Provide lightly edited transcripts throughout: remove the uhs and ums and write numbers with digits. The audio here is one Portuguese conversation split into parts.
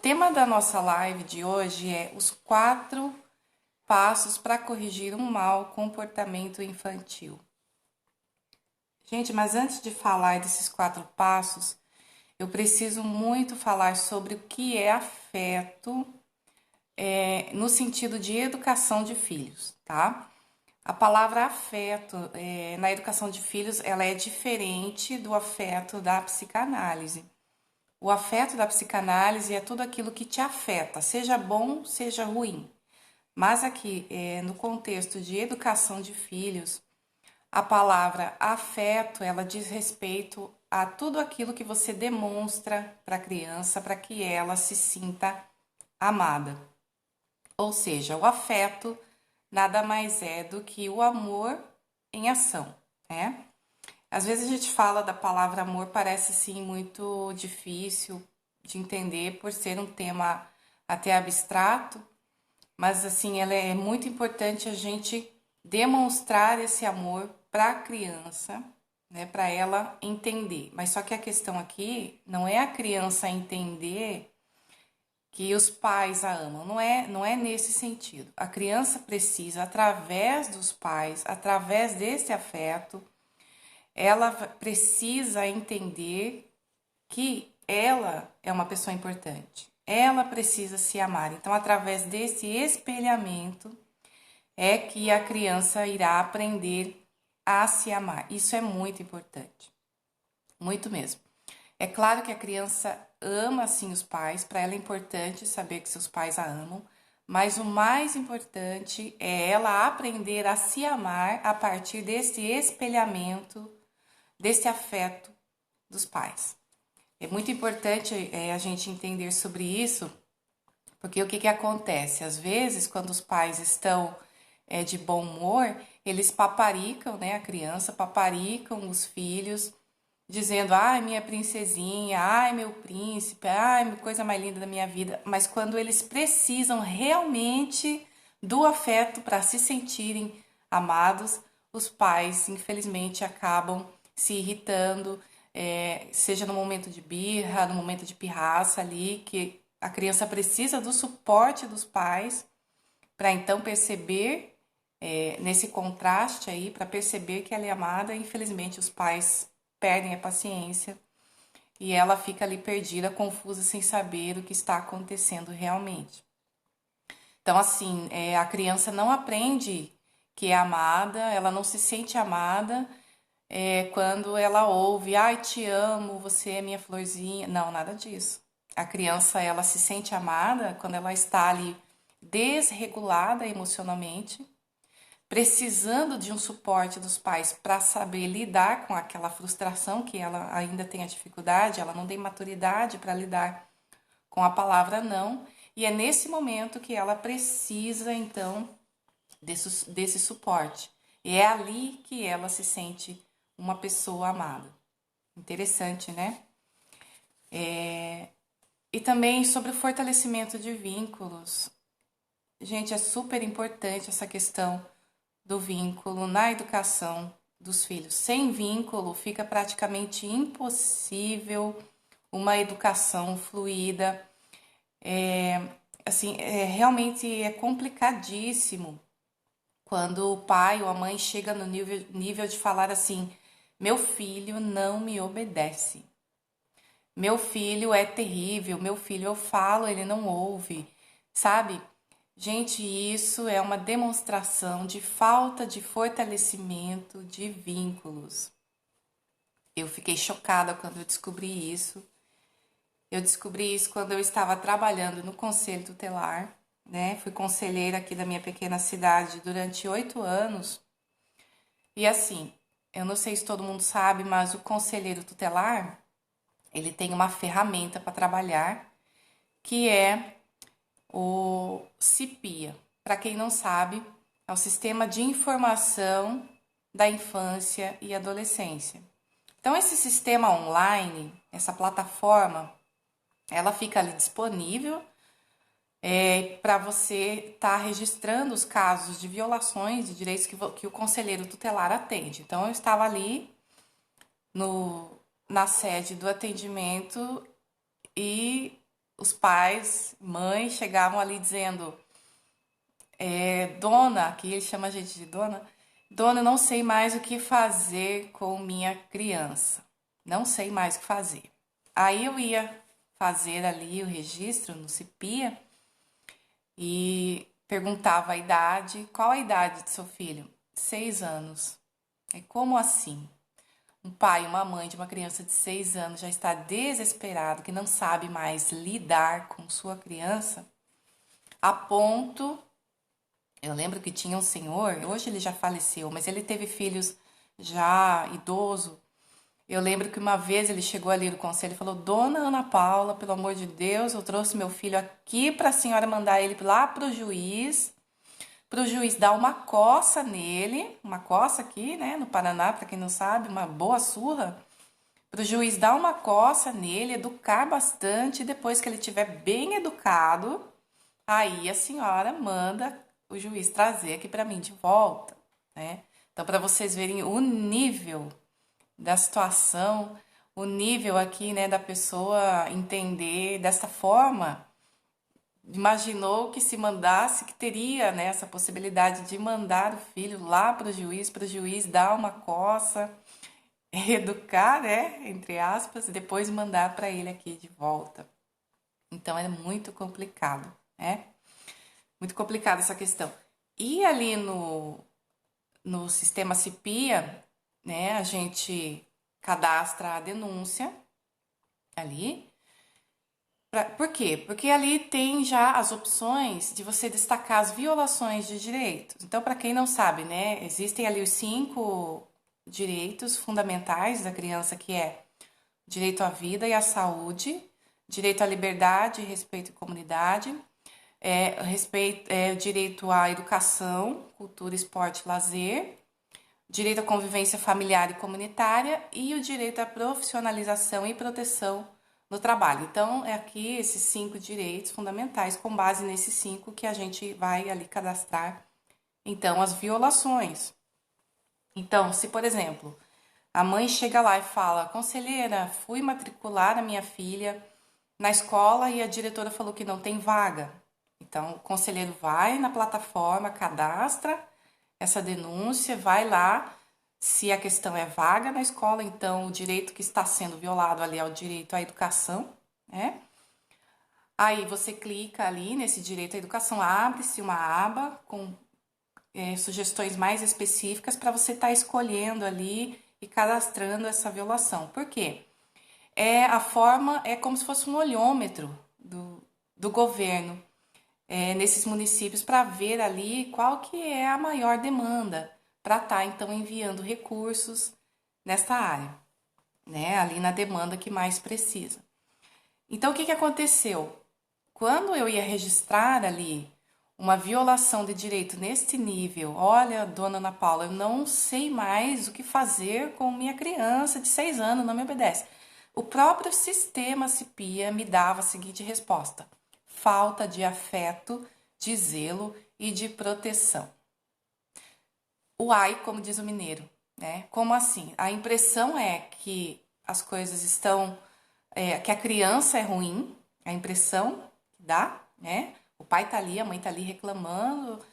tema da nossa live de hoje é os 4 passos para corrigir um mau comportamento infantil. Gente, mas antes de falar desses 4 passos, eu preciso muito falar sobre o que é afeto, no sentido de educação de filhos, tá? A palavra afeto, na educação de filhos, ela é diferente do afeto da psicanálise. O afeto da psicanálise é tudo aquilo que te afeta, seja bom, seja ruim. Mas aqui, no contexto de educação de filhos, a palavra afeto, ela diz respeito a tudo aquilo que você demonstra para a criança, para que ela se sinta amada. Ou seja, o afeto nada mais é do que o amor em ação, né? Às vezes a gente fala da palavra amor, parece sim muito difícil de entender por ser um tema até abstrato, mas assim, ela é muito importante a gente demonstrar esse amor para a criança, né, para ela entender. Mas só que a questão aqui não é a criança entender que os pais a amam, não é nesse sentido. A criança precisa, através dos pais, através desse afeto, ela precisa entender que ela é uma pessoa importante. Ela precisa se amar. Então, através desse espelhamento, é que a criança irá aprender a se amar. Isso é muito importante. Muito mesmo. É claro que a criança ama, sim, os pais. Para ela é importante saber que seus pais a amam. Mas o mais importante é ela aprender a se amar a partir desse espelhamento, desse afeto dos pais. É muito importante a gente entender sobre isso, porque o que acontece? Às vezes, quando os pais estão de bom humor, eles paparicam, né, a criança, paparicam os filhos, dizendo, ai, minha princesinha, ai, meu príncipe, ai, coisa mais linda da minha vida. Mas quando eles precisam realmente do afeto para se sentirem amados, os pais, infelizmente, acabam se irritando, seja no momento de birra, no momento de pirraça ali, que a criança precisa do suporte dos pais para então perceber, nesse contraste aí, para perceber que ela é amada. Infelizmente, os pais perdem a paciência e ela fica ali perdida, confusa, sem saber o que está acontecendo realmente. Então, assim, a criança não aprende que é amada, ela não se sente amada quando ela ouve, ai, te amo, você é minha florzinha. Não, nada disso. A criança, ela se sente amada quando ela está ali desregulada emocionalmente, precisando de um suporte dos pais para saber lidar com aquela frustração que ela ainda tem a dificuldade, ela não tem maturidade para lidar com a palavra não, e é nesse momento que ela precisa, então, desse suporte. E é ali que ela se sente uma pessoa amada. Interessante, né? E também sobre o fortalecimento de vínculos. Gente, é super importante essa questão do vínculo na educação dos filhos. Sem vínculo, fica praticamente impossível uma educação fluida. Realmente é complicadíssimo quando o pai ou a mãe chega no nível de falar assim, meu filho não me obedece. Meu filho é terrível, meu filho eu falo, ele não ouve, sabe? Gente, isso é uma demonstração de falta de fortalecimento de vínculos. Eu fiquei chocada quando eu descobri isso. Eu descobri isso quando eu estava trabalhando no Conselho Tutelar, né? Fui conselheira aqui da minha pequena cidade durante 8 anos. E assim, eu não sei se todo mundo sabe, mas o conselheiro tutelar, ele tem uma ferramenta para trabalhar, que é o CIPIA. Para quem não sabe, é o Sistema de Informação da Infância e Adolescência. Então, esse sistema online, essa plataforma, ela fica ali disponível para você estar registrando os casos de violações de direitos que o conselheiro tutelar atende. Então, eu estava ali na sede do atendimento e os pais, mães, chegavam ali dizendo, dona, que ele chama a gente de dona, eu não sei mais o que fazer com minha criança. Não sei mais o que fazer. Aí eu ia fazer ali o registro no CIPIA e perguntava a idade. Qual a idade do seu filho? 6 anos. E como assim? Um pai, uma mãe de uma criança de 6 anos já está desesperado, que não sabe mais lidar com sua criança, a ponto. Eu lembro que tinha um senhor, hoje ele já faleceu, mas ele teve filhos já idoso. Eu lembro que uma vez ele chegou ali no conselho e falou: Dona Ana Paula, pelo amor de Deus, eu trouxe meu filho aqui para a senhora mandar ele lá para o juiz dar uma coça nele, uma coça aqui, né, no Paraná, para quem não sabe, uma boa surra, para o juiz dar uma coça nele, educar bastante, e depois que ele estiver bem educado, aí a senhora manda o juiz trazer aqui para mim de volta, né? Então, para vocês verem o nível da situação, o nível aqui, né, da pessoa entender dessa forma, imaginou que se mandasse, que teria, né, essa possibilidade de mandar o filho lá para o juiz dar uma coça, educar, né, entre aspas, e depois mandar para ele aqui de volta. Então, é muito complicado, né? Muito complicada essa questão. E ali no sistema CIPIA, né, a gente cadastra a denúncia ali. Por quê? Porque ali tem já as opções de você destacar as violações de direitos. Então, para quem não sabe, né, existem ali os 5 direitos fundamentais da criança, que é direito à vida e à saúde, direito à liberdade, respeito à comunidade, direito à educação, cultura, esporte, lazer, direito à convivência familiar e comunitária e o direito à profissionalização e proteção no trabalho. Então, é aqui esses 5 direitos fundamentais, com base nesses 5 que a gente vai ali cadastrar, então, as violações. Então, se, por exemplo, a mãe chega lá e fala: conselheira, fui matricular a minha filha na escola e a diretora falou que não tem vaga. Então, o conselheiro vai na plataforma, cadastra essa denúncia, vai lá. Se a questão é vaga na escola, então o direito que está sendo violado ali é o direito à educação, né? Aí você clica ali nesse direito à educação, abre-se uma aba com sugestões mais específicas para você estar escolhendo ali e cadastrando essa violação. Por quê? A forma é como se fosse um olhômetro do governo nesses municípios para ver ali qual que é a maior demanda para estar então enviando recursos nesta área, né? Ali na demanda que mais precisa. Então o que aconteceu? Quando eu ia registrar ali uma violação de direito neste nível, olha, dona Ana Paula, eu não sei mais o que fazer com minha criança de 6 anos, não me obedece. O próprio sistema CIPIA me dava a seguinte resposta: falta de afeto, de zelo e de proteção. Uai, como diz o mineiro, né? Como assim? A impressão é que as coisas estão, que a criança é ruim, a impressão que dá, né? O pai tá ali, a mãe tá ali reclamando,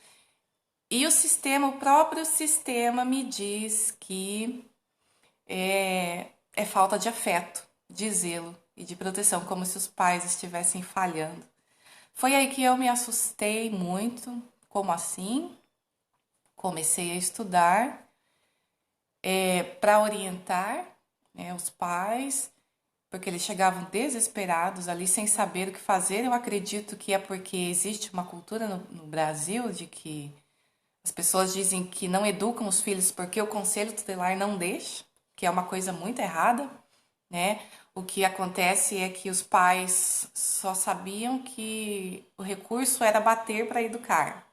e o sistema, o próprio sistema me diz que é falta de afeto, de zelo e de proteção, como se os pais estivessem falhando. Foi aí que eu me assustei muito. Como assim? Comecei a estudar para orientar, né, os pais, porque eles chegavam desesperados ali, sem saber o que fazer. Eu acredito que é porque existe uma cultura no Brasil de que as pessoas dizem que não educam os filhos porque o conselho tutelar não deixa, que é uma coisa muito errada, né? O que acontece é que os pais só sabiam que o recurso era bater para educar.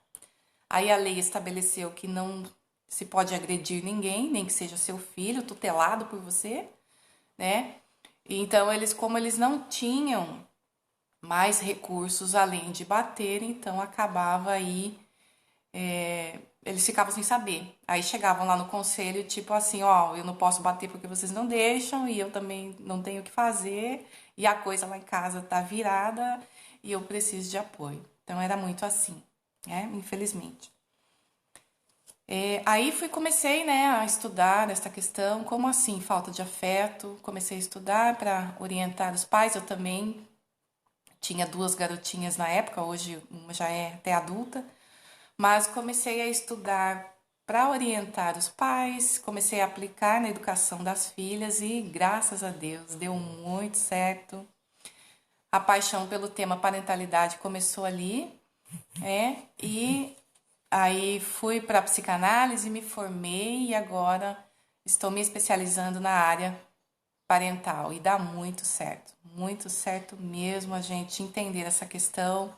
Aí a lei estabeleceu que não se pode agredir ninguém, nem que seja seu filho, tutelado por você, né? Então, como eles não tinham mais recursos além de bater, então acabava aí eles ficavam sem saber. Aí chegavam lá no conselho, tipo assim, ó, eu não posso bater porque vocês não deixam, e eu também não tenho o que fazer, e a coisa lá em casa tá virada, e eu preciso de apoio. Então era muito assim, né? Infelizmente. Aí comecei, né, a estudar essa questão, como assim, falta de afeto. Comecei a estudar para orientar os pais. Eu também tinha duas garotinhas na época, hoje uma já é até adulta, mas comecei a estudar para orientar os pais, comecei a aplicar na educação das filhas e graças a Deus deu muito certo. A paixão pelo tema parentalidade começou ali, e aí fui para a psicanálise, me formei e agora estou me especializando na área parental e dá muito certo mesmo a gente entender essa questão,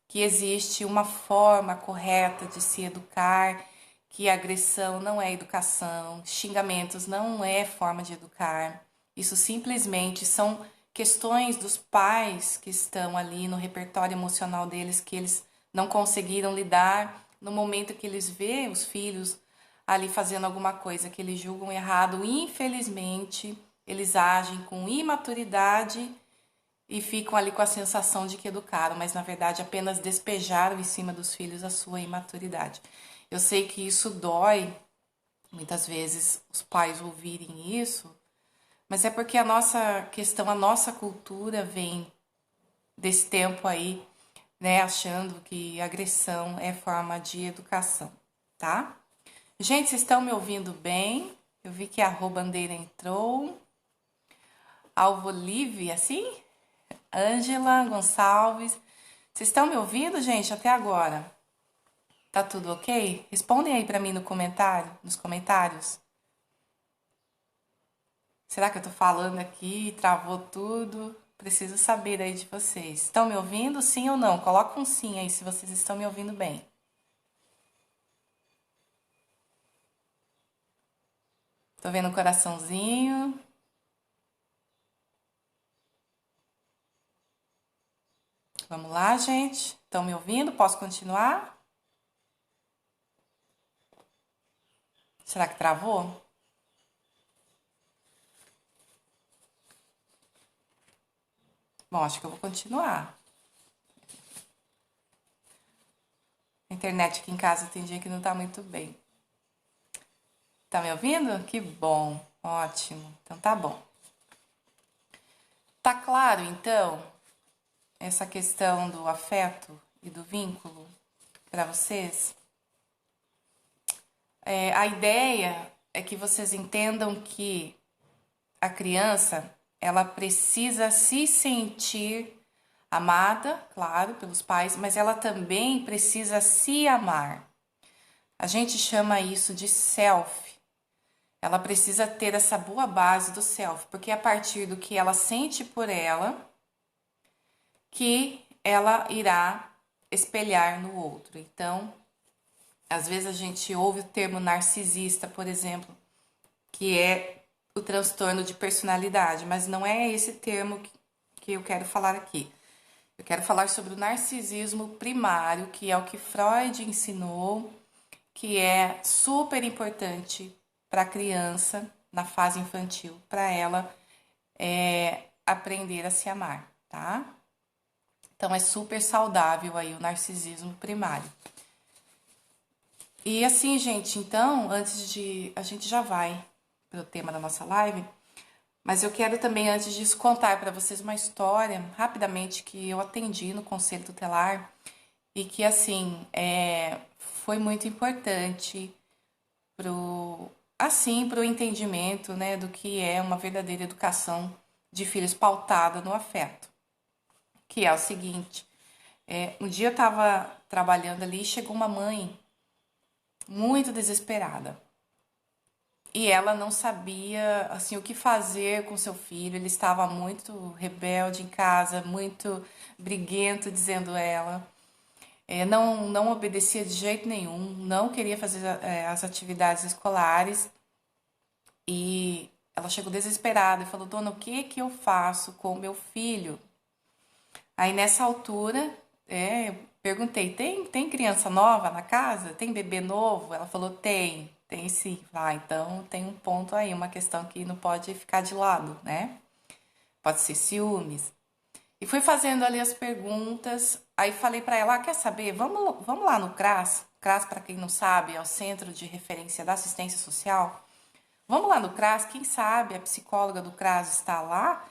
que existe uma forma correta de se educar, que agressão não é educação, xingamentos não é forma de educar. Isso simplesmente são questões dos pais que estão ali no repertório emocional deles, que eles não conseguiram lidar no momento que eles vê os filhos ali fazendo alguma coisa que eles julgam errado. Infelizmente, eles agem com imaturidade e ficam ali com a sensação de que educaram, mas na verdade apenas despejaram em cima dos filhos a sua imaturidade. Eu sei que isso dói, muitas vezes, os pais ouvirem isso, mas é porque a nossa questão, a nossa cultura vem desse tempo aí, né, achando que agressão é forma de educação, tá? Gente, vocês estão me ouvindo bem? Eu vi que a Bandeira entrou. Alvolive, assim? Ângela Gonçalves. Vocês estão me ouvindo, gente, até agora? Tá tudo ok? Respondem aí pra mim no comentário, nos comentários. Será que eu tô falando aqui, travou tudo? Preciso saber aí de vocês. Estão me ouvindo, sim ou não? Coloca um sim aí se vocês estão me ouvindo bem. Tô vendo um coraçãozinho. Vamos lá, gente. Estão me ouvindo? Posso continuar? Será que travou? Bom, acho que eu vou continuar. A internet aqui em casa tem dia que não tá muito bem. Tá me ouvindo? Que bom, ótimo. Então tá bom. Tá claro, então, essa questão do afeto e do vínculo para vocês? A ideia é que vocês entendam que a criança, ela precisa se sentir amada, claro, pelos pais, mas ela também precisa se amar. A gente chama isso de self. Ela precisa ter essa boa base do self, porque é a partir do que ela sente por ela que ela irá espelhar no outro. Então, às vezes a gente ouve o termo narcisista, por exemplo, que é o transtorno de personalidade, mas não é esse termo que eu quero falar aqui. Eu quero falar sobre o narcisismo primário, que é o que Freud ensinou, que é super importante para a criança na fase infantil, para ela aprender a se amar, tá? Então é super saudável aí o narcisismo primário. E assim, gente, então, antes de... A gente já vai para o tema da nossa live, mas eu quero também, antes disso, contar para vocês uma história, rapidamente, que eu atendi no Conselho Tutelar e que, assim, foi muito importante pro entendimento, né, do que é uma verdadeira educação de filhos pautada no afeto. Que é o seguinte, um dia eu estava trabalhando ali e chegou uma mãe muito desesperada. E ela não sabia, assim, o que fazer com seu filho. Ele estava muito rebelde em casa, muito briguento, dizendo ela. Não obedecia de jeito nenhum, não queria fazer as atividades escolares. E ela chegou desesperada e falou, dona, o que eu faço com o meu filho? Aí nessa altura, eu Perguntei, tem criança nova na casa? Tem bebê novo? Ela falou, tem sim. Ah, então tem um ponto aí, uma questão que não pode ficar de lado, né? Pode ser ciúmes. E fui fazendo ali as perguntas, aí falei pra ela, quer saber? Vamos lá no CRAS. CRAS, para quem não sabe, é o Centro de Referência da Assistência Social. Vamos lá no CRAS, quem sabe a psicóloga do CRAS está lá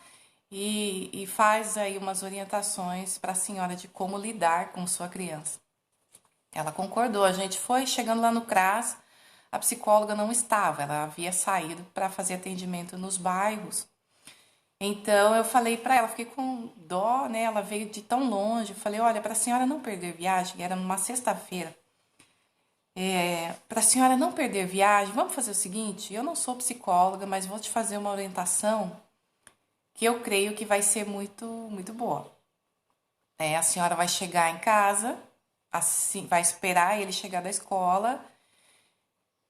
e faz aí umas orientações para a senhora de como lidar com sua criança. Ela concordou, a gente foi, chegando lá no CRAS, a psicóloga não estava, ela havia saído para fazer atendimento nos bairros. Então eu falei para ela, fiquei com dó, né? Ela veio de tão longe. Eu falei, olha, para a senhora não perder viagem, era numa sexta-feira. Para a senhora não perder viagem, vamos fazer o seguinte: eu não sou psicóloga, mas vou te fazer uma orientação que eu creio que vai ser muito boa. A senhora vai chegar em casa, assim, vai esperar ele chegar da escola.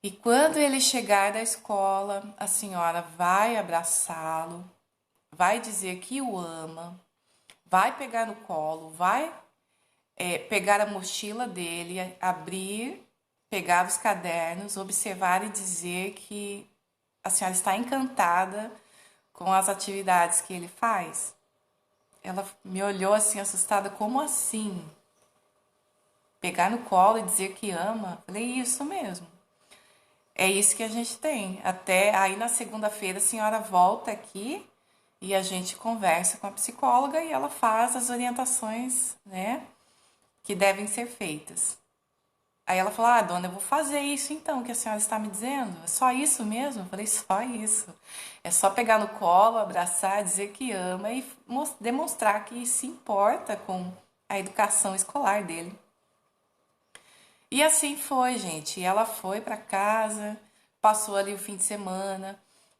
E quando ele chegar da escola, a senhora vai abraçá-lo, vai dizer que o ama, vai pegar no colo, vai pegar a mochila dele, abrir, pegar os cadernos, observar e dizer que a senhora está encantada com as atividades que ele faz. Ela me olhou assim, assustada, como assim? Pegar no colo e dizer que ama? Falei, isso mesmo. É isso que a gente tem. Até aí na segunda-feira a senhora volta aqui e a gente conversa com a psicóloga e ela faz as orientações, né, que devem ser feitas. Aí ela falou, dona, eu vou fazer isso então que a senhora está me dizendo. É só isso mesmo? Eu falei, só isso. É só pegar no colo, abraçar, dizer que ama e demonstrar que se importa com a educação escolar dele. E assim foi, gente. Ela foi para casa, passou ali o fim de semana.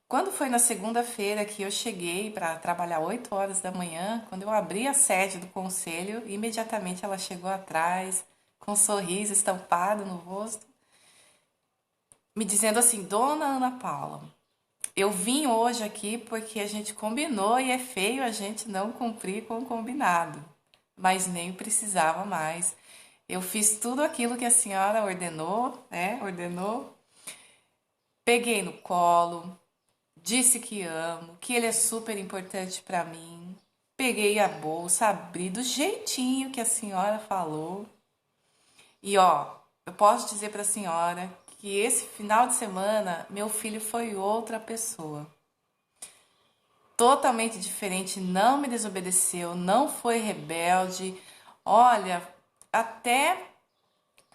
Quando foi na segunda-feira que eu cheguei para trabalhar 8 horas da manhã, quando eu abri a sede do conselho, imediatamente ela chegou atrás, com um sorriso estampado no rosto, me dizendo assim: Dona Ana Paula, eu vim hoje aqui porque a gente combinou e é feio a gente não cumprir com o combinado, mas nem precisava mais. Eu fiz tudo aquilo que a senhora ordenou, né? Ordenou. Peguei no colo, disse que amo, que ele é super importante para mim. Peguei a bolsa, abri do jeitinho que a senhora falou. E ó, eu posso dizer para a senhora que esse final de semana meu filho foi outra pessoa. Totalmente diferente, não me desobedeceu, não foi rebelde. Olha, até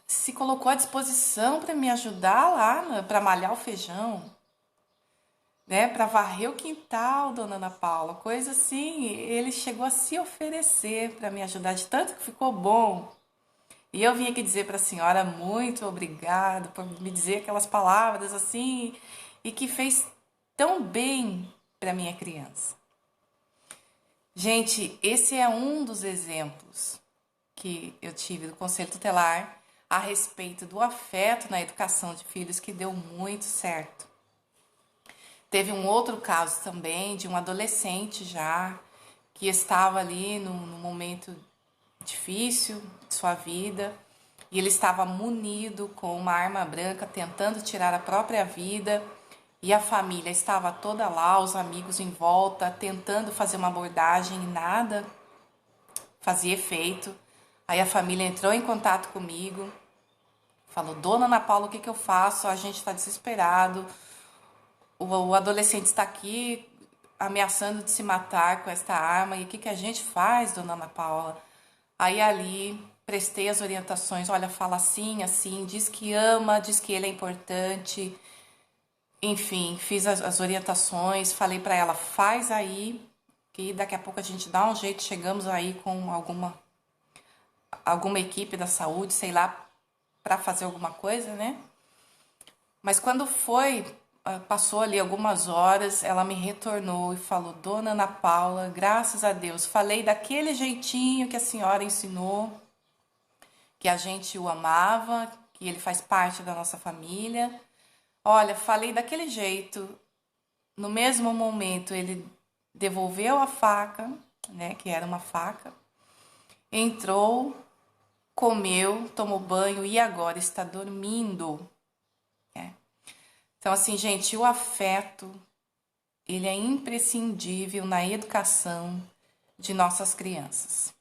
se colocou à disposição para me ajudar lá, para malhar o feijão, né, para varrer o quintal, dona Ana Paula, coisa assim. Ele chegou a se oferecer para me ajudar, de tanto que ficou bom. E eu vim aqui dizer para a senhora muito obrigado por me dizer aquelas palavras assim e que fez tão bem para minha criança. Gente, esse é um dos exemplos que eu tive do Conselho Tutelar a respeito do afeto na educação de filhos que deu muito certo. Teve um outro caso também de um adolescente já que estava ali num momento difícil de sua vida e ele estava munido com uma arma branca tentando tirar a própria vida e a família estava toda lá, os amigos em volta tentando fazer uma abordagem e nada fazia efeito. Aí a família entrou em contato comigo, falou: Dona Ana Paula, o que eu faço? A gente está desesperado, o adolescente está aqui ameaçando de se matar com esta arma, e o que a gente faz, Dona Ana Paula? Aí ali prestei as orientações, olha, fala assim, assim, diz que ama, diz que ele é importante. Enfim, fiz as orientações, falei para ela, faz aí, que daqui a pouco a gente dá um jeito, chegamos aí com alguma equipe da saúde, sei lá, para fazer alguma coisa, né? Mas quando foi, passou ali algumas horas, ela me retornou e falou: Dona Ana Paula, graças a Deus, falei daquele jeitinho que a senhora ensinou, que a gente o amava, que ele faz parte da nossa família. Olha, falei daquele jeito. No mesmo momento, ele devolveu a faca, né, que era uma faca, entrou, comeu, tomou banho e agora está dormindo. Né? Então, assim, gente, o afeto, ele é imprescindível na educação de nossas crianças.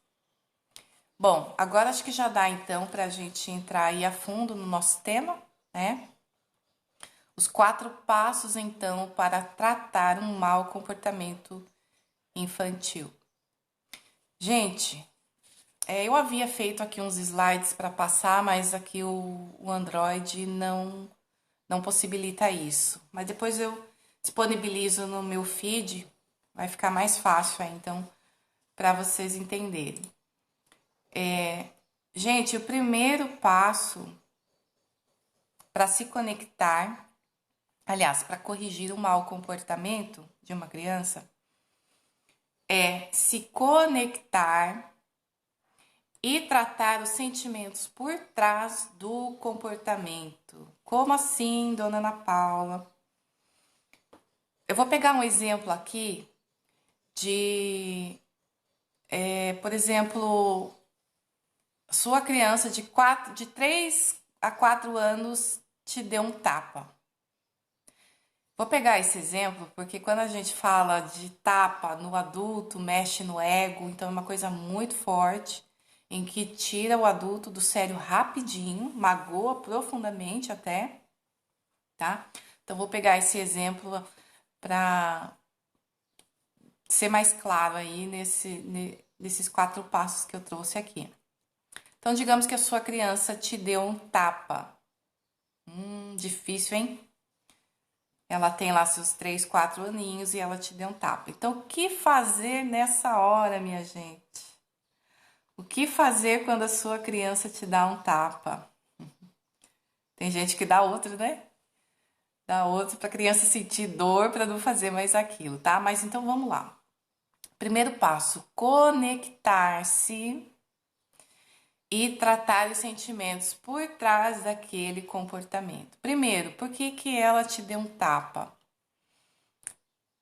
Bom, agora acho que já dá então para a gente entrar aí a fundo no nosso tema, né? Os 4 passos então para tratar um mau comportamento infantil. Gente, eu havia feito aqui uns slides para passar, mas aqui o Android não possibilita isso. Mas depois eu disponibilizo no meu feed, vai ficar mais fácil aí, então, para vocês entenderem. Gente, o primeiro passo para se conectar, aliás, para corrigir o mau comportamento de uma criança, é se conectar e tratar os sentimentos por trás do comportamento. Como assim, dona Ana Paula? Eu vou pegar um exemplo aqui de, por exemplo, sua criança de 3 a 4 anos te deu um tapa. Vou pegar esse exemplo porque quando a gente fala de tapa no adulto, mexe no ego, então é uma coisa muito forte, em que tira o adulto do sério rapidinho, magoa profundamente até, tá? Então vou pegar esse exemplo para ser mais claro aí nesses 4 passos que eu trouxe aqui. Então, digamos que a sua criança te deu um tapa. Difícil, hein? Ela tem lá seus 3, 4 aninhos e ela te deu um tapa. Então, o que fazer nessa hora, minha gente? O que fazer quando a sua criança te dá um tapa? Tem gente que dá outro, né? Dá outro para a criança sentir dor para não fazer mais aquilo, tá? Mas então vamos lá. Primeiro passo, conectar-se e tratar os sentimentos por trás daquele comportamento. Primeiro, por que ela te deu um tapa?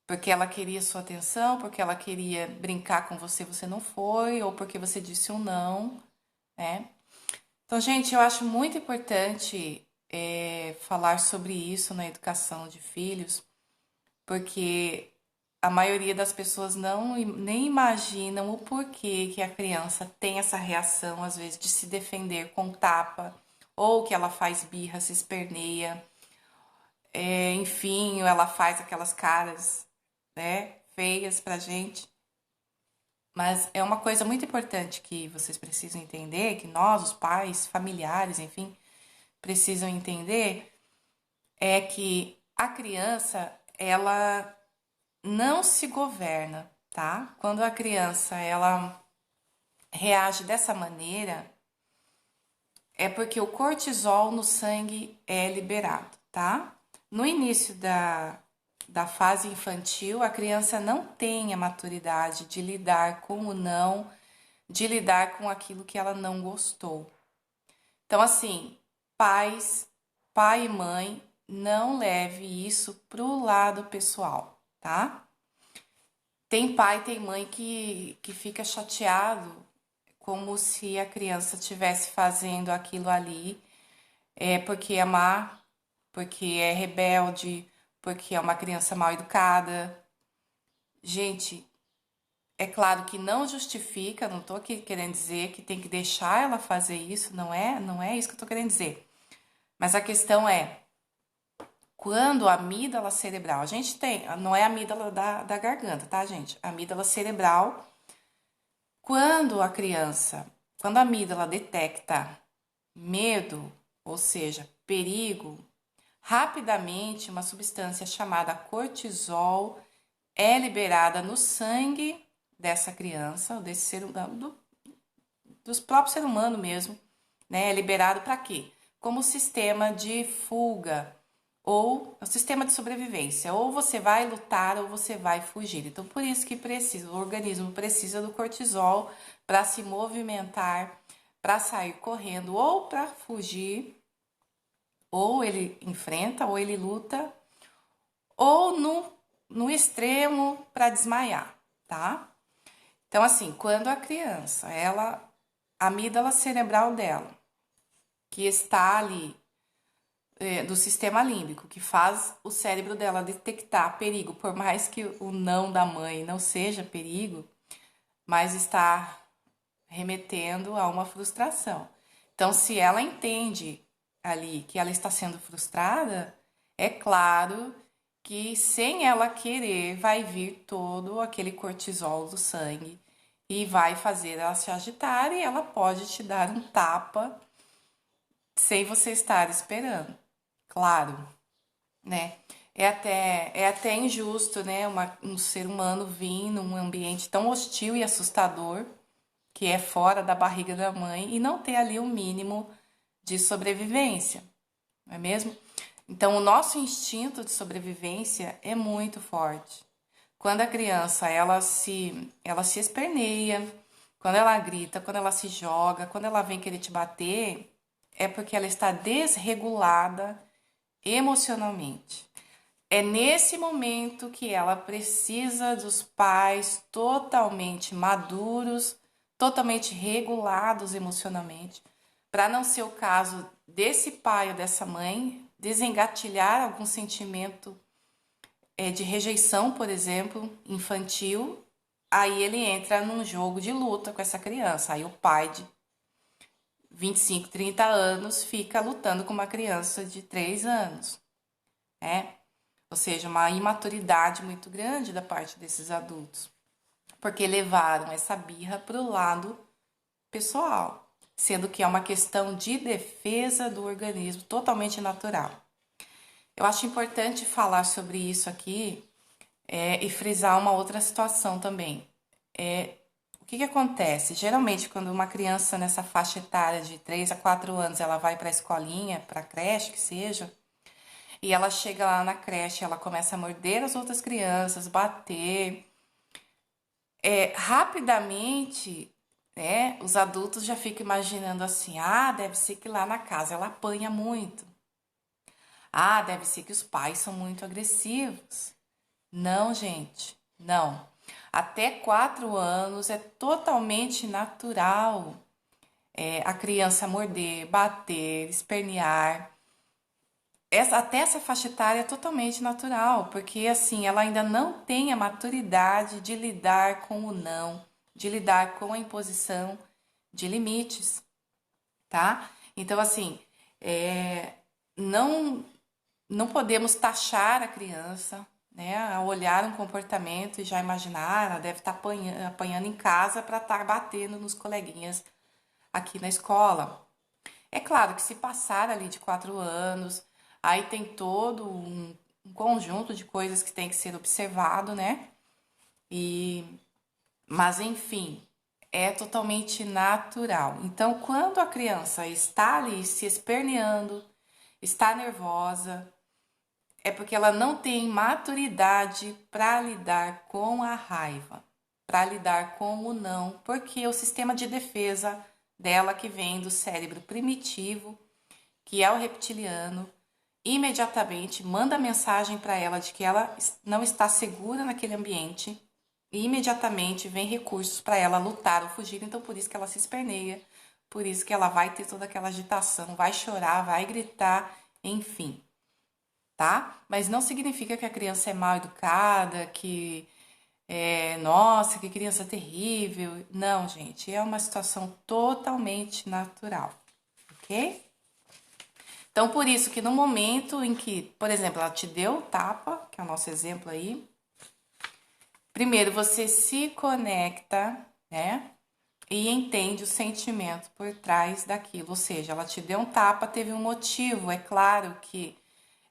Porque ela queria sua atenção, porque ela queria brincar com você, você não foi, ou porque você disse um não, né? Então, gente, eu acho muito importante falar sobre isso na educação de filhos, porque a maioria das pessoas nem imaginam o porquê que a criança tem essa reação, às vezes, de se defender com tapa, ou que ela faz birra, se esperneia, enfim, ela faz aquelas caras, né, feias pra gente. Mas é uma coisa muito importante que vocês precisam entender, que nós, os pais, familiares, enfim, precisam entender, é que a criança, ela não se governa, tá? Quando a criança, ela reage dessa maneira, é porque o cortisol no sangue é liberado, tá? No início da fase infantil, a criança não tem a maturidade de lidar com o não, de lidar com aquilo que ela não gostou. Então, assim, pai e mãe, não leve isso pro lado pessoal, tá? Tem pai, tem mãe que fica chateado, como se a criança estivesse fazendo aquilo ali porque é má, porque é rebelde, porque é uma criança mal educada. Gente, é claro que não justifica, não tô aqui querendo dizer que tem que deixar ela fazer isso, não é isso que eu tô querendo dizer. Mas a questão é, quando a amígdala cerebral, a gente tem, não é a amígdala da garganta, tá, gente? A amígdala cerebral, quando a amígdala detecta medo, ou seja, perigo, rapidamente uma substância chamada cortisol é liberada no sangue dessa criança, desse ser humano, dos próprios seres humanos mesmo, né? É liberado para quê? Como sistema de fuga ou sistema de sobrevivência. Ou você vai lutar ou você vai fugir. Então, por isso que o organismo precisa do cortisol para se movimentar, para sair correndo ou para fugir. Ou ele enfrenta, ou ele luta, ou no extremo para desmaiar, tá? Então, assim, quando a criança, ela amígdala cerebral dela, que está ali do sistema límbico, que faz o cérebro dela detectar perigo, por mais que o não da mãe não seja perigo, mas está remetendo a uma frustração. Então, se ela entende ali que ela está sendo frustrada, é claro que sem ela querer vai vir todo aquele cortisol do sangue e vai fazer ela se agitar e ela pode te dar um tapa sem você estar esperando. Claro, né? É até injusto, né? Um ser humano vir num ambiente tão hostil e assustador, que é fora da barriga da mãe, e não ter ali o mínimo de sobrevivência, não é mesmo? Então, o nosso instinto de sobrevivência é muito forte. Quando a criança ela se esperneia, quando ela grita, quando ela se joga, quando ela vem querer te bater, é porque ela está desregulada emocionalmente. É nesse momento que ela precisa dos pais totalmente maduros, totalmente regulados emocionalmente, para não ser o caso desse pai ou dessa mãe desengatilhar algum sentimento de rejeição, por exemplo, infantil. Aí ele entra num jogo de luta com essa criança. Aí o pai de 25, 30 anos fica lutando com uma criança de 3 anos, né? Ou seja, uma imaturidade muito grande da parte desses adultos, porque levaram essa birra para o lado pessoal, sendo que é uma questão de defesa do organismo totalmente natural. Eu acho importante falar sobre isso aqui e frisar uma outra situação também. O que acontece? Geralmente, quando uma criança nessa faixa etária de 3 a 4 anos ela vai para a escolinha, para a creche, que seja, e ela chega lá na creche, ela começa a morder as outras crianças, bater. Rapidamente, né, os adultos já ficam imaginando assim: ah, deve ser que lá na casa ela apanha muito. Ah, deve ser que os pais são muito agressivos. Não, gente, não. Até 4 anos é totalmente natural a criança morder, bater, espernear. Até essa faixa etária é totalmente natural, porque assim, ela ainda não tem a maturidade de lidar com o não, de lidar com a imposição de limites, tá? Então, assim, não, não podemos taxar a criança, né, a olhar um comportamento e já imaginar, ela deve estar apanhando em casa para estar batendo nos coleguinhas aqui na escola. É claro que se passar ali de 4 anos, aí tem todo um conjunto de coisas que tem que ser observado, né? Mas enfim, é totalmente natural. Então, quando a criança está ali se esperneando, está nervosa, é porque ela não tem maturidade para lidar com a raiva, para lidar com o não, porque o sistema de defesa dela, que vem do cérebro primitivo, que é o reptiliano, imediatamente manda mensagem para ela de que ela não está segura naquele ambiente e imediatamente vem recursos para ela lutar ou fugir. Então, por isso que ela se esperneia, por isso que ela vai ter toda aquela agitação, vai chorar, vai gritar, enfim, tá? Mas não significa que a criança é mal educada, que nossa, que criança terrível. Não, gente, é uma situação totalmente natural, ok? Então, por isso que no momento em que, por exemplo, ela te deu o tapa, que é o nosso exemplo aí, primeiro você se conecta, né? E entende o sentimento por trás daquilo. Ou seja, ela te deu um tapa, teve um motivo. É claro que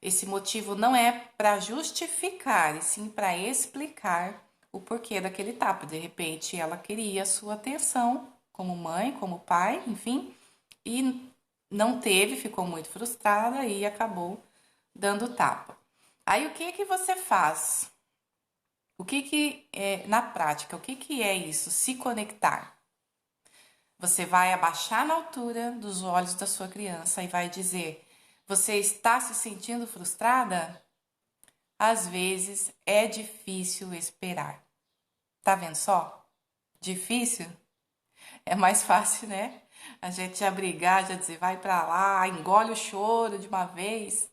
esse motivo não é para justificar, e sim para explicar o porquê daquele tapa. De repente, ela queria a sua atenção como mãe, como pai, enfim, e não teve, ficou muito frustrada e acabou dando tapa. Aí o que que você faz? O que que é na prática? O que que é isso? Se conectar. Você vai abaixar na altura dos olhos da sua criança e vai dizer: você está se sentindo frustrada? Às vezes é difícil esperar. Tá vendo só? Difícil? É mais fácil, né? A gente já brigar, já dizer, vai pra lá, engole o choro de uma vez,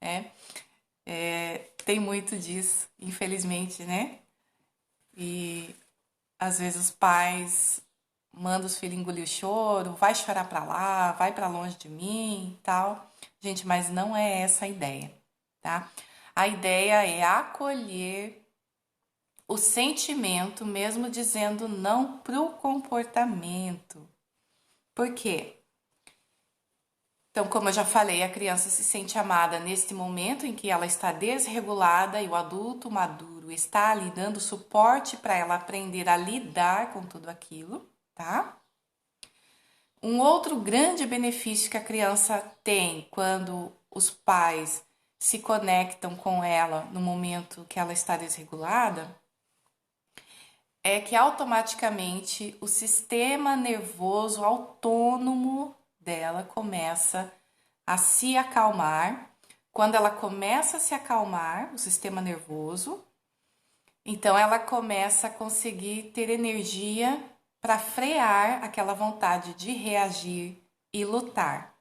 né? Tem muito disso, infelizmente, né? E às vezes os pais mandam os filhos engolir o choro, vai chorar pra lá, vai pra longe de mim, e tal. Gente, mas não é essa a ideia, tá? A ideia é acolher o sentimento, mesmo dizendo não pro comportamento. Por quê? Então, como eu já falei, a criança se sente amada neste momento em que ela está desregulada e o adulto maduro está ali dando suporte para ela aprender a lidar com tudo aquilo, tá? Um outro grande benefício que a criança tem quando os pais se conectam com ela no momento que ela está desregulada é que automaticamente o sistema nervoso autônomo dela começa a se acalmar. Quando ela começa a se acalmar, o sistema nervoso, então ela começa a conseguir ter energia para frear aquela vontade de reagir e lutar.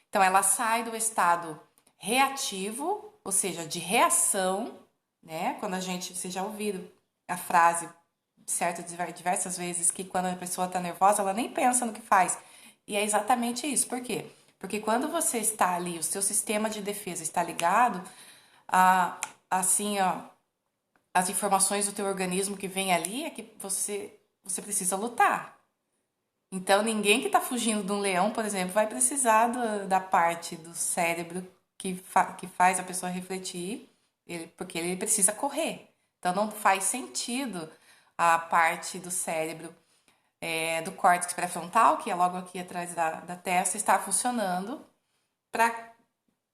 Então ela sai do estado reativo, ou seja, de reação, né? Quando a gente, você já ouviu a frase, certo, diversas vezes, que quando a pessoa está nervosa, ela nem pensa no que faz. E é exatamente isso. Por quê? Porque quando você está ali, o seu sistema de defesa está ligado, a, assim, ó, as informações do teu organismo que vem ali é que você precisa lutar. Então, ninguém que está fugindo de um leão, por exemplo, vai precisar da parte do cérebro que faz a pessoa refletir, porque ele precisa correr. Então, não faz sentido a parte do cérebro do córtex pré-frontal, que é logo aqui atrás da testa, estar funcionando para,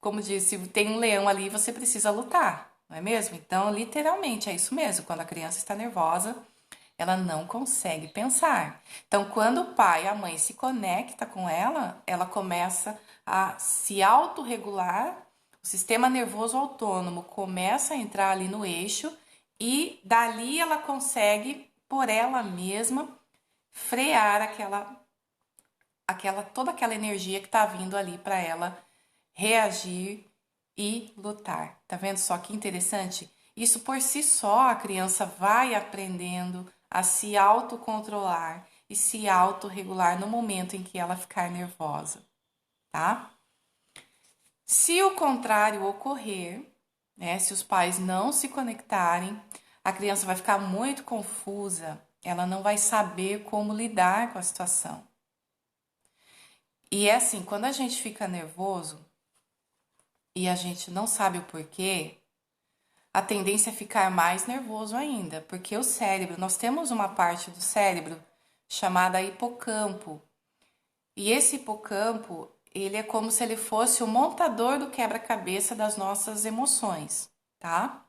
como disse, tem um leão ali, você precisa lutar, não é mesmo? Então, literalmente, é isso mesmo. Quando a criança está nervosa, ela não consegue pensar. Então, quando o pai e a mãe se conectam com ela, ela começa a se autorregular, o sistema nervoso autônomo começa a entrar ali no eixo e dali ela consegue, por ela mesma, frear toda aquela energia que está vindo ali para ela reagir e lutar. Tá vendo só que interessante? Isso por si só a criança vai aprendendo a se autocontrolar e se autorregular no momento em que ela ficar nervosa, tá? Se o contrário ocorrer, né, se os pais não se conectarem, a criança vai ficar muito confusa, ela não vai saber como lidar com a situação. E é assim, quando a gente fica nervoso e a gente não sabe o porquê, a tendência é ficar mais nervoso ainda, porque o cérebro, nós temos uma parte do cérebro chamada hipocampo. E esse hipocampo, ele é como se ele fosse o montador do quebra-cabeça das nossas emoções, tá?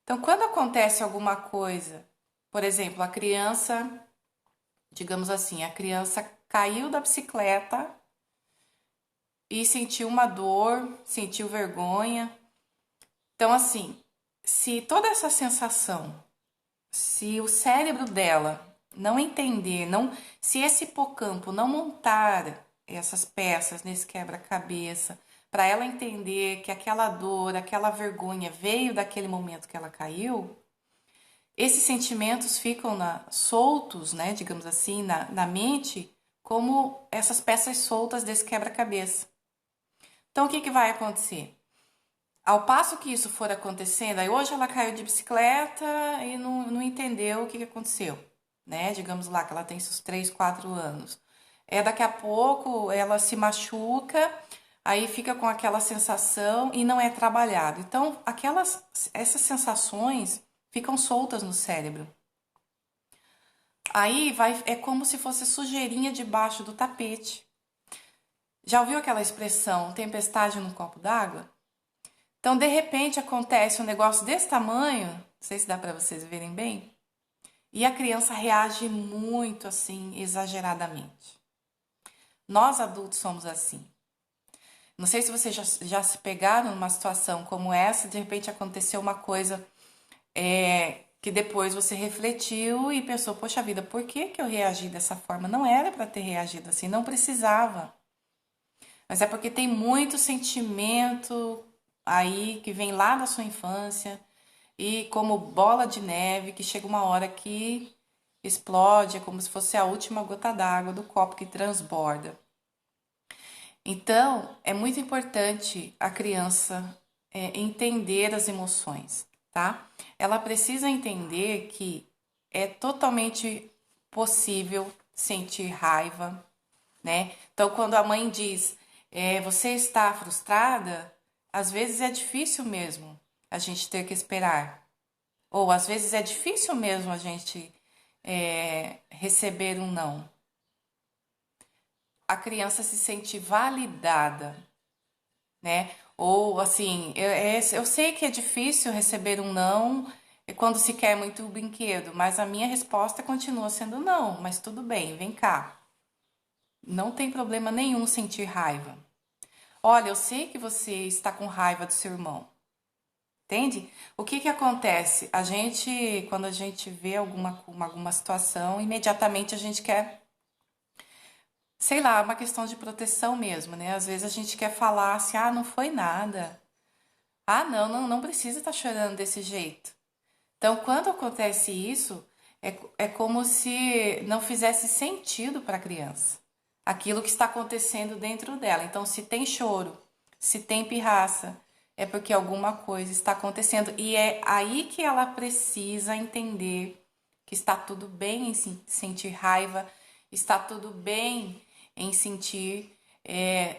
Então, quando acontece alguma coisa, por exemplo, a criança, digamos assim, a criança caiu da bicicleta e sentiu uma dor, sentiu vergonha. Então, assim, se toda essa sensação, se o cérebro dela não entender, se esse hipocampo não montar essas peças nesse quebra-cabeça, para ela entender que aquela dor, aquela vergonha veio daquele momento que ela caiu, esses sentimentos ficam soltos, né, digamos assim, na mente, como essas peças soltas desse quebra-cabeça. Então, o que vai acontecer? Ao passo que isso for acontecendo, aí hoje ela caiu de bicicleta e não entendeu o que aconteceu, né? Digamos lá que ela tem seus 3, 4 anos. Daqui a pouco ela se machuca, aí fica com aquela sensação e não é trabalhado. Então, essas sensações ficam soltas no cérebro. Aí é como se fosse sujeirinha debaixo do tapete. Já ouviu aquela expressão tempestade num copo d'água? Então, de repente, acontece um negócio desse tamanho, não sei se dá para vocês verem bem, e a criança reage muito assim, exageradamente. Nós adultos somos assim. Não sei se vocês já se pegaram numa situação como essa, de repente aconteceu uma coisa que depois você refletiu e pensou, poxa vida, por que que eu reagi dessa forma? Não era para ter reagido assim, não precisava. Mas é porque tem muito sentimento aí que vem lá da sua infância e como bola de neve que chega uma hora que explode, é como se fosse a última gota d'água do copo que transborda. Então, é muito importante a criança entender as emoções, tá? Ela precisa entender que é totalmente possível sentir raiva, né? Então, quando a mãe diz, você está frustrada, às vezes é difícil mesmo a gente ter que esperar. Ou às vezes é difícil mesmo a gente receber um não. A criança se sente validada, né? Ou assim, eu sei que é difícil receber um não quando se quer muito o brinquedo, mas a minha resposta continua sendo não, mas tudo bem, vem cá. Não tem problema nenhum sentir raiva. Olha, eu sei que você está com raiva do seu irmão. Entende? O que que acontece? Quando a gente vê alguma situação, imediatamente a gente quer, sei lá, uma questão de proteção mesmo, né? Às vezes a gente quer falar assim, ah, não foi nada. Ah, não precisa estar chorando desse jeito. Então, quando acontece isso, é como se não fizesse sentido para a criança aquilo que está acontecendo dentro dela. Então, se tem choro, se tem pirraça, é porque alguma coisa está acontecendo. E é aí que ela precisa entender que está tudo bem em sentir raiva, está tudo bem em se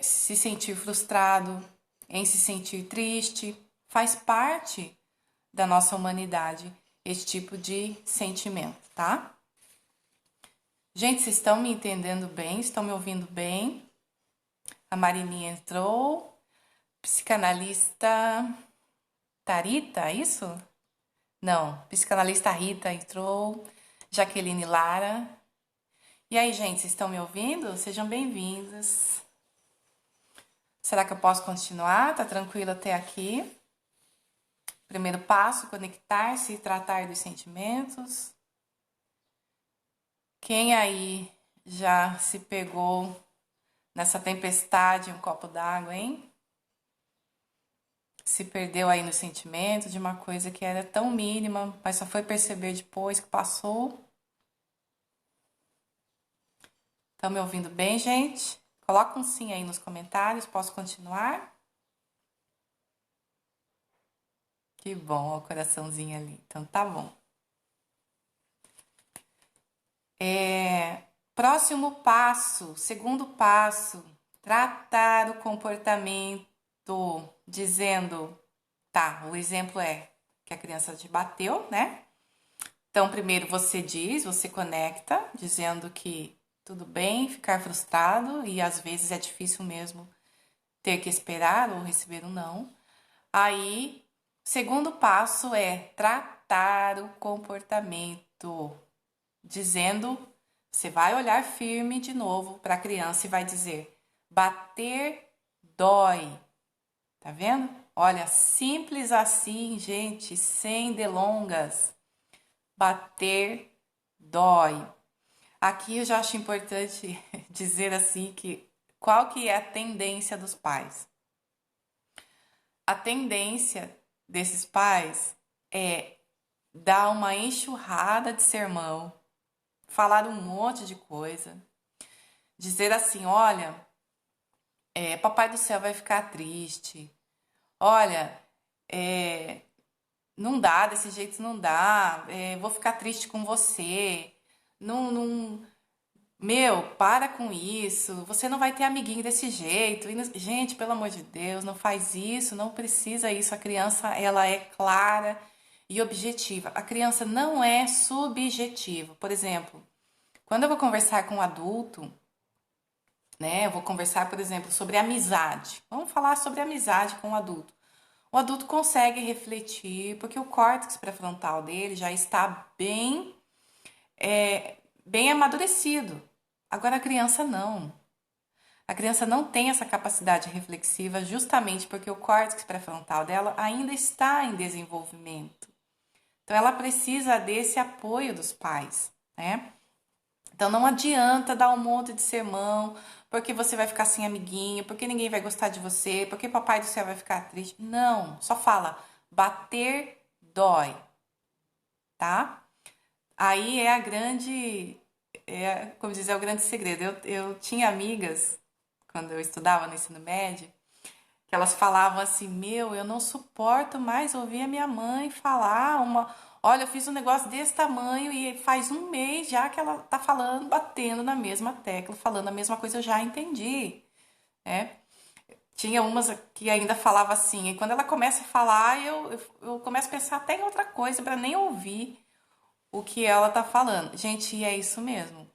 sentir frustrado, em se sentir triste. Faz parte da nossa humanidade esse tipo de sentimento, tá? Gente, vocês estão me entendendo bem? Estão me ouvindo bem? A Marininha entrou. Psicanalista Tarita, é isso? Não, psicanalista Rita entrou. Jaqueline Lara. E aí, gente, vocês estão me ouvindo? Sejam bem-vindos. Será que eu posso continuar? Tá tranquilo até aqui? Primeiro passo, conectar-se e tratar dos sentimentos. Quem aí já se pegou nessa tempestade em um copo d'água, hein? Se perdeu aí no sentimento de uma coisa que era tão mínima, mas só foi perceber depois que passou. Estão me ouvindo bem, gente? Coloca um sim aí nos comentários, posso continuar? Que bom, o coraçãozinho ali. Então tá bom. Próximo passo, segundo passo, tratar o comportamento, dizendo, tá, o exemplo é que a criança te bateu, né? Então, primeiro você diz, você conecta, dizendo que tudo bem ficar frustrado e às vezes é difícil mesmo ter que esperar ou receber um não. Aí, segundo passo é tratar o comportamento, dizendo, você vai olhar firme de novo para a criança e vai dizer: bater dói. Tá vendo? Olha, simples assim, gente, sem delongas. Bater dói. Aqui eu já acho importante dizer assim que qual que é a tendência dos pais? A tendência desses pais é dar uma enxurrada de sermão, falar um monte de coisa, dizer assim, olha, papai do céu vai ficar triste, olha, não dá, desse jeito não dá, vou ficar triste com você, não, meu, para com isso, você não vai ter amiguinho desse jeito. Gente, pelo amor de Deus, não faz isso, não precisa isso. A criança, ela é clara e objetiva. A criança não é subjetiva. Por exemplo, quando eu vou conversar com um adulto, né, eu vou conversar, por exemplo, sobre amizade. Vamos falar sobre amizade com um adulto. O adulto consegue refletir, porque o córtex pré-frontal dele já está bem amadurecido. Agora a criança não. A criança não tem essa capacidade reflexiva justamente porque o córtex pré-frontal dela ainda está em desenvolvimento. Então, ela precisa desse apoio dos pais, né? Então, não adianta dar um monte de sermão, porque você vai ficar sem amiguinho, porque ninguém vai gostar de você, porque papai do céu vai ficar triste. Não, só fala, bater dói, tá? Aí é a grande, como dizer, é o grande segredo. Eu tinha amigas, quando eu estudava no ensino médio, que elas falavam assim, eu não suporto mais ouvir a minha mãe falar olha, eu fiz um negócio desse tamanho e faz um mês já que ela tá falando, batendo na mesma tecla, falando a mesma coisa, eu já entendi, né? Tinha umas que ainda falava assim, e quando ela começa a falar, eu começo a pensar até em outra coisa para nem ouvir o que ela tá falando. Gente, e é isso mesmo.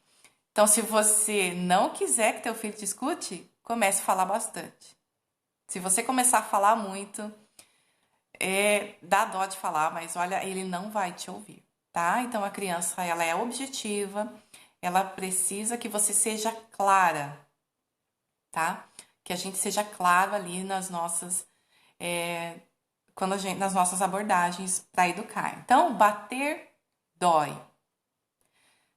Então, se você não quiser que teu filho te escute, comece a falar bastante. Se você começar a falar muito, dá dó de falar, mas olha, ele não vai te ouvir, tá? Então a criança, ela é objetiva, ela precisa que você seja clara, tá? Que a gente seja claro ali nas nossas abordagens para educar. Então, bater dói.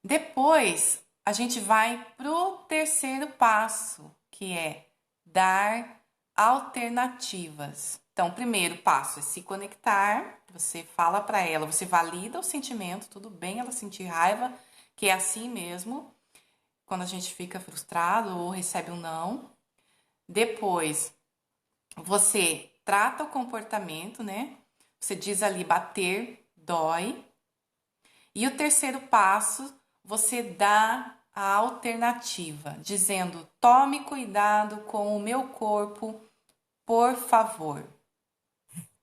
Depois, a gente vai pro terceiro passo, que é dar alternativas. Então, o primeiro passo é se conectar. Você fala para ela, você valida o sentimento, tudo bem ela sentir raiva, que é assim mesmo, quando a gente fica frustrado ou recebe um não. Depois, você trata o comportamento, né? Você diz ali bater dói. E o terceiro passo, você dá a alternativa, dizendo: tome cuidado com o meu corpo, por favor.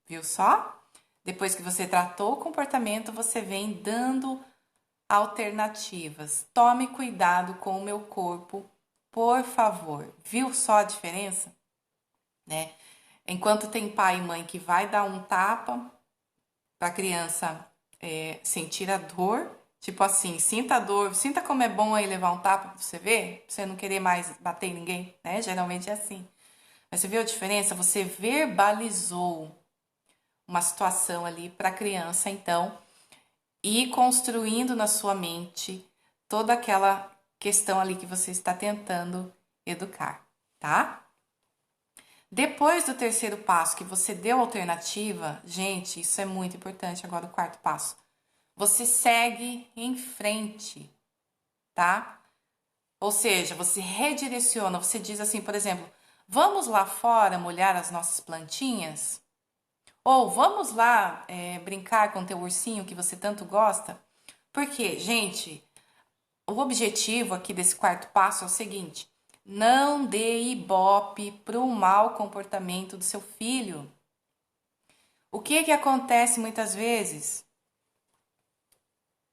Viu só? Depois que você tratou o comportamento, você vem dando alternativas. Tome cuidado com o meu corpo, por favor. Viu só a diferença? Né? Enquanto tem pai e mãe que vai dar um tapa para a criança sentir a dor, tipo assim, sinta a dor, sinta como é bom aí levar um tapa pra você ver, pra você não querer mais bater em ninguém, né? Geralmente é assim. Mas você viu a diferença? Você verbalizou uma situação ali para a criança, então, e construindo na sua mente toda aquela questão ali que você está tentando educar, tá? Depois do terceiro passo, que você deu alternativa, gente, isso é muito importante. Agora, o quarto passo, você segue em frente, tá? Ou seja, você redireciona, você diz assim, por exemplo, vamos lá fora molhar as nossas plantinhas? Ou vamos lá brincar com o teu ursinho que você tanto gosta? Porque, gente, o objetivo aqui desse quarto passo é o seguinte: não dê ibope para o mau comportamento do seu filho. O que acontece muitas vezes?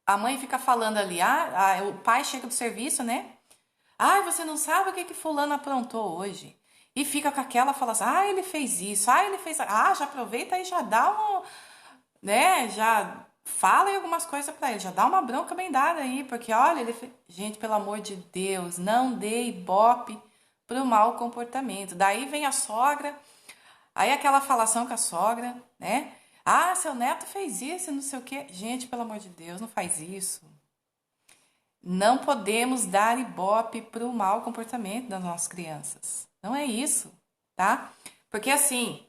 A mãe fica falando ali, o pai chega do serviço, né? Você não sabe o que fulano aprontou hoje. E fica com aquela, fala assim, ele fez isso, ele fez... já aproveita e já dá um... Né, já fala aí algumas coisas pra ele, já dá uma bronca bem dada aí, porque olha, ele fez... Gente, pelo amor de Deus, não dê ibope pro mau comportamento. Daí vem a sogra, aí aquela falação com a sogra, né? Seu neto fez isso, não sei o quê. Gente, pelo amor de Deus, não faz isso. Não podemos dar ibope para o mau comportamento das nossas crianças. Não é isso, tá? Porque assim,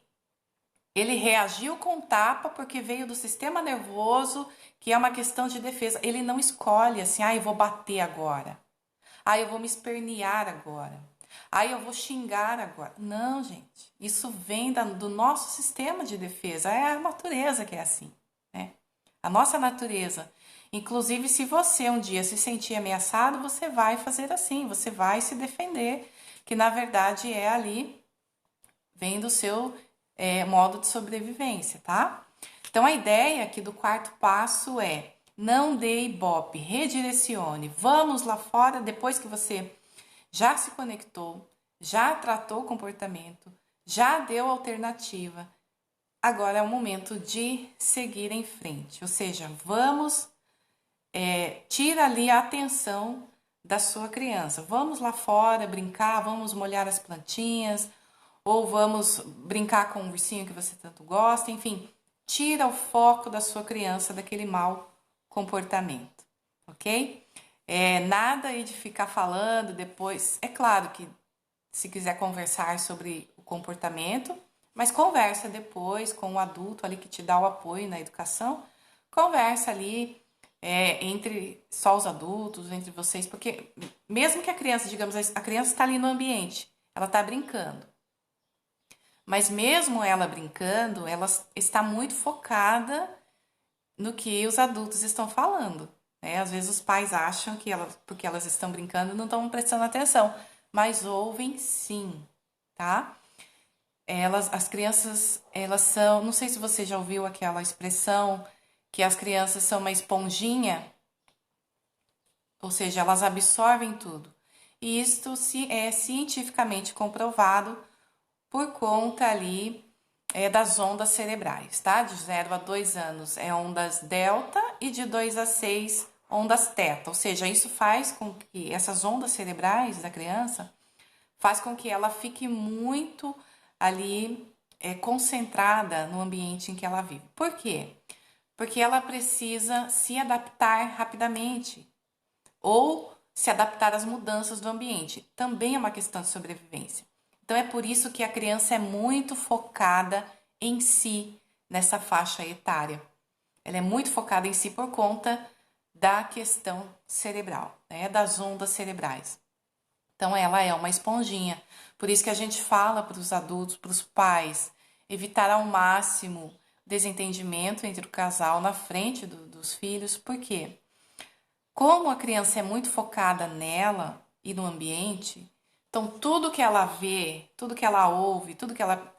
ele reagiu com tapa porque veio do sistema nervoso, que é uma questão de defesa. Ele não escolhe assim, eu vou bater agora. Eu vou me espernear agora. Eu vou xingar agora. Não, gente. Isso vem do nosso sistema de defesa. É a natureza que é assim, né? A nossa natureza. Inclusive, se você um dia se sentir ameaçado, você vai fazer assim, você vai se defender, que na verdade é ali, vem do seu modo de sobrevivência, tá? Então, a ideia aqui do quarto passo é: não dê ibope, redirecione. Vamos lá fora, depois que você já se conectou, já tratou o comportamento, já deu alternativa. Agora é o momento de seguir em frente. Ou seja, vamos, tira ali a atenção da sua criança. Vamos lá fora brincar, vamos molhar as plantinhas, ou vamos brincar com o ursinho que você tanto gosta, enfim. tira o foco da sua criança daquele mau comportamento, ok? Nada aí de ficar falando depois. É claro que se quiser conversar sobre o comportamento, mas conversa depois com o adulto ali que te dá o apoio na educação, conversa ali entre só os adultos, entre vocês, porque mesmo que a criança, digamos, a criança está ali no ambiente, ela está brincando, mas mesmo ela brincando, ela está muito focada no que os adultos estão falando, né? Às vezes os pais acham que porque elas estão brincando, não estão prestando atenção, mas ouvem sim, tá? As crianças, elas são, não sei se você já ouviu aquela expressão que as crianças são uma esponjinha, ou seja, elas absorvem tudo. E isto é cientificamente comprovado por conta ali das ondas cerebrais, tá? De 0 a 2 anos é ondas delta e de 2 a 6 ondas teta. Ou seja, isso faz com que essas ondas cerebrais da criança faz com que ela fique muito ali concentrada no ambiente em que ela vive. Por quê? Porque ela precisa se adaptar rapidamente ou se adaptar às mudanças do ambiente. Também é uma questão de sobrevivência. Então é por isso que a criança é muito focada em si nessa faixa etária. Ela é muito focada em si por conta da questão cerebral, né? Das ondas cerebrais. Então ela é uma esponjinha. Por isso que a gente fala para os adultos, para os pais, evitar ao máximo desentendimento entre o casal na frente dos filhos. Por quê? Como a criança é muito focada nela e no ambiente, então tudo que ela vê, tudo que ela ouve, tudo que ela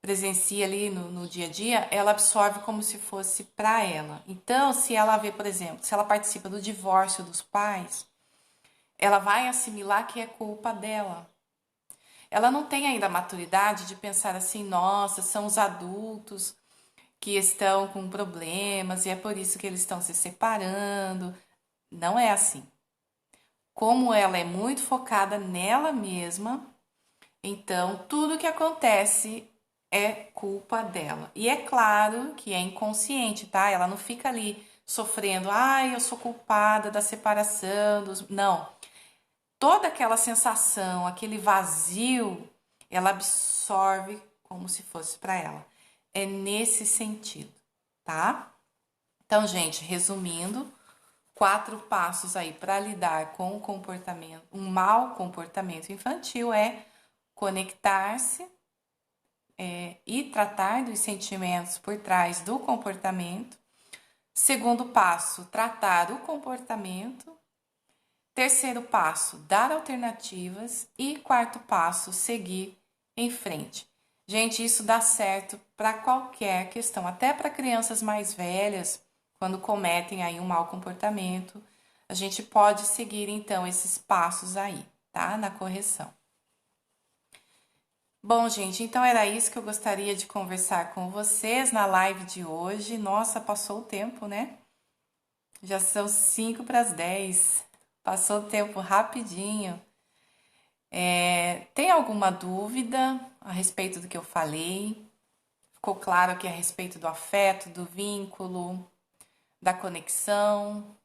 presencia ali no dia a dia, ela absorve como se fosse para ela. Então, se ela vê, por exemplo, se ela participa do divórcio dos pais, ela vai assimilar que é culpa dela. Ela não tem ainda a maturidade de pensar assim, nossa, são os adultos que estão com problemas e é por isso que eles estão se separando. Não é assim. Como ela é muito focada nela mesma, então tudo que acontece é culpa dela. E é claro que é inconsciente, tá? Ela não fica ali sofrendo, eu sou culpada da separação dos. Não. Toda aquela sensação, aquele vazio, ela absorve como se fosse para ela. É nesse sentido, tá? Então, gente, resumindo, 4 passos aí para lidar com o comportamento, um mau comportamento infantil é conectar-se e tratar dos sentimentos por trás do comportamento. Segundo passo, tratar o comportamento. Terceiro passo, dar alternativas. E quarto passo, seguir em frente. Gente, isso dá certo para qualquer questão, até para crianças mais velhas, quando cometem aí um mau comportamento, a gente pode seguir então esses passos aí, tá? Na correção. Bom, gente, então era isso que eu gostaria de conversar com vocês na live de hoje. Nossa, passou o tempo, né? Já são 5 para as 10. Passou o tempo rapidinho. Tem alguma dúvida a respeito do que eu falei? Ficou claro que é a respeito do afeto, do vínculo, da conexão?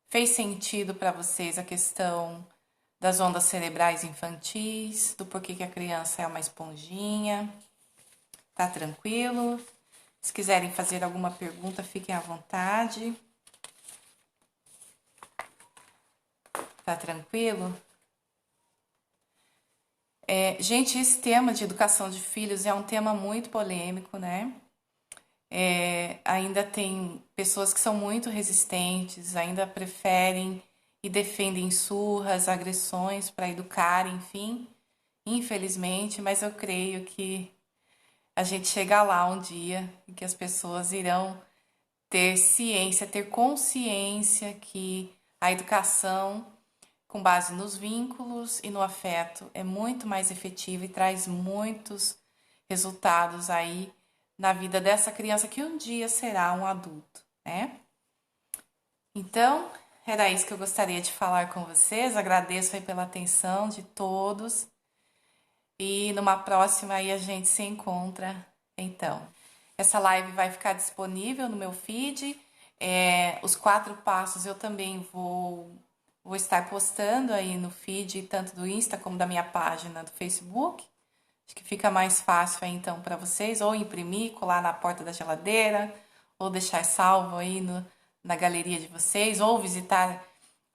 Fez sentido para vocês a questão das ondas cerebrais infantis, do porquê que a criança é uma esponjinha? Tá tranquilo? Se quiserem fazer alguma pergunta, fiquem à vontade. Tá tranquilo? Gente, esse tema de educação de filhos é um tema muito polêmico, né? Ainda tem pessoas que são muito resistentes, ainda preferem e defendem surras, agressões para educar, enfim, infelizmente, mas eu creio que a gente chega lá um dia em que as pessoas irão ter ciência, ter consciência que a educação com base nos vínculos e no afeto é muito mais efetiva e traz muitos resultados aí na vida dessa criança que um dia será um adulto, né? Então, era isso que eu gostaria de falar com vocês. Agradeço aí pela atenção de todos. E numa próxima aí a gente se encontra, então. Essa live vai ficar disponível no meu feed. Os 4 passos eu também vou estar postando aí no feed, tanto do Insta como da minha página do Facebook. Acho que fica mais fácil aí então para vocês, ou imprimir, colar na porta da geladeira, ou deixar salvo aí na galeria de vocês, ou visitar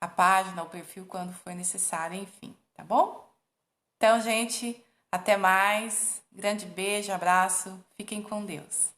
a página, o perfil quando for necessário, enfim, tá bom? Então, gente, até mais. Grande beijo, abraço. Fiquem com Deus.